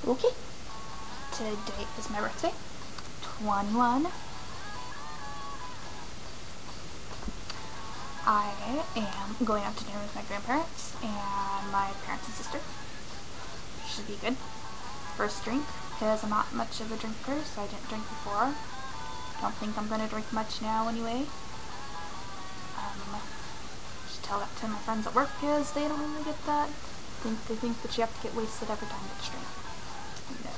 Okay, today is my birthday, 21. I am going out to dinner with my grandparents and my parents and sister. Should be good. First drink, because I'm not much of a drinker, so I didn't drink before. Don't think I'm going to drink much now anyway. Should tell that to my friends at work, because they don't really get that. They think that you have to get wasted every time you drink. No.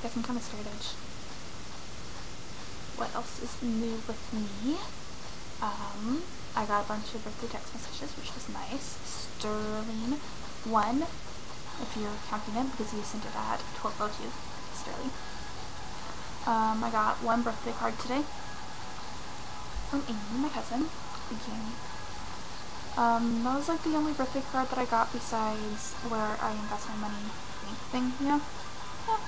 Guess I'm kind of straight edge. What else is new with me? I got a bunch of birthday text messages, which was nice. Sterling 1, if you're counting it, because he sent it at 12:02. Sterling. I got one birthday card today from Amy, my cousin. Thank you, Amy. That was like the only birthday card that I got besides where I invest my money thing, you know? Yeah.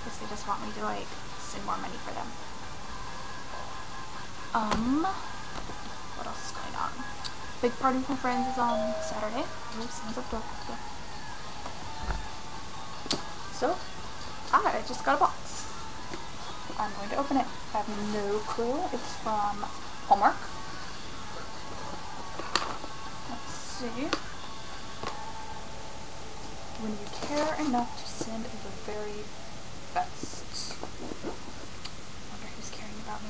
Guess they just want me to like send more money for them. What else is going on? Big party with my friends is on Saturday. Ooh, sounds like door. So, I just got a box. I'm going to open it. I have no clue. It's from Hallmark. Let's see. When you care enough to send the very best. I wonder who's caring about me.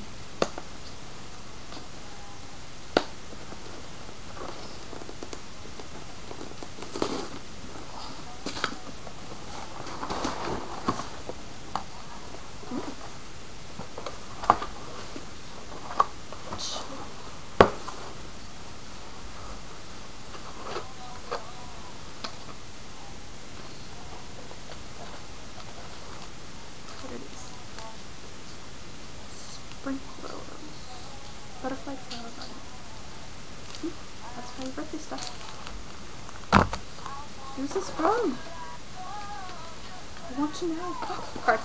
Spring flowers. Butterfly flower garden. That's for your birthday stuff. Who's this from? I want to know. Oh, card.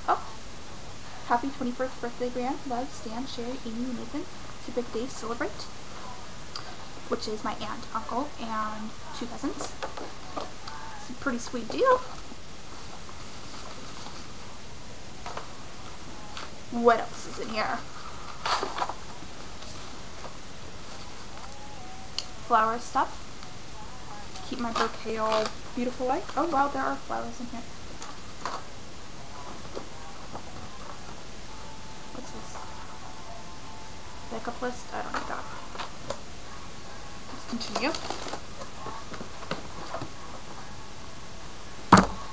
Oh. Happy 21st birthday, Brian. Love, Stan, Sherry, Amy, and Nathan. It's a big day to celebrate. Which is my aunt, uncle, and 2 cousins. It's a pretty sweet deal. What else is in here? Flower stuff. Keep my bouquet all beautiful like. Oh wow, there are flowers in here. What's this? Pickup list? I don't need that. Continue.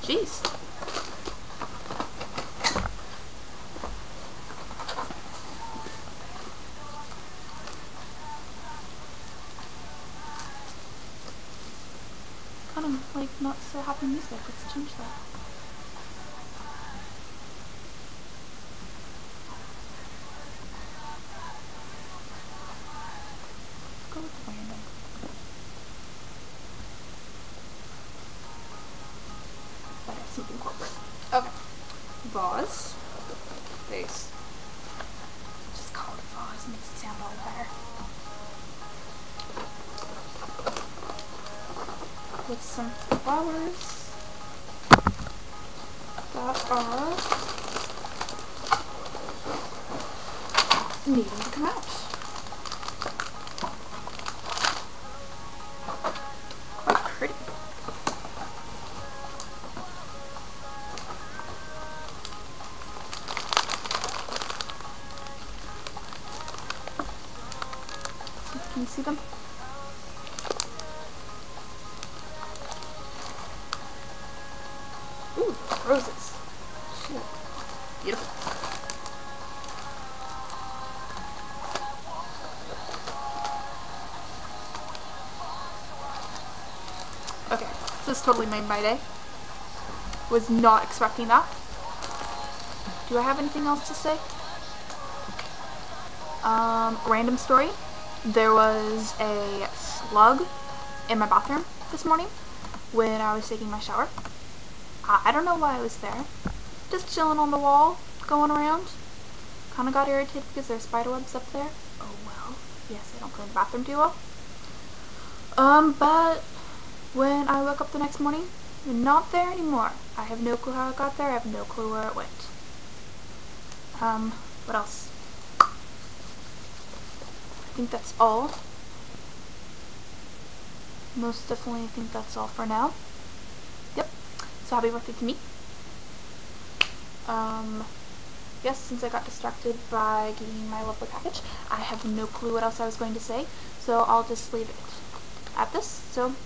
Jeez. Kind of like not so happy music. Let's change that. Let's go with random. Something corporate. Okay. Vase. Vase. Just call it a vase. Makes it sound all better. With some flowers that are needing to come out. Quite pretty. Can you see them? Ooh, roses. Shit. Beautiful. Okay, this totally made my day. Was not expecting that. Do I have anything else to say? Random story. There was a slug in my bathroom this morning when I was taking my shower. I don't know why I was there. Just chilling on the wall, going around. kind of got irritated because there's spider webs up there. Oh well. Yes, I don't clean the bathroom too well. But when I woke up the next morning, they're not there anymore. I have no clue how it got there. I have no clue where it went. What else? I think that's all. Most definitely, I think that's all for now. Yep. So happy birthday to me. Yes, since I got distracted by getting my lovely package, I have no clue what else I was going to say, so I'll just leave it at this. So,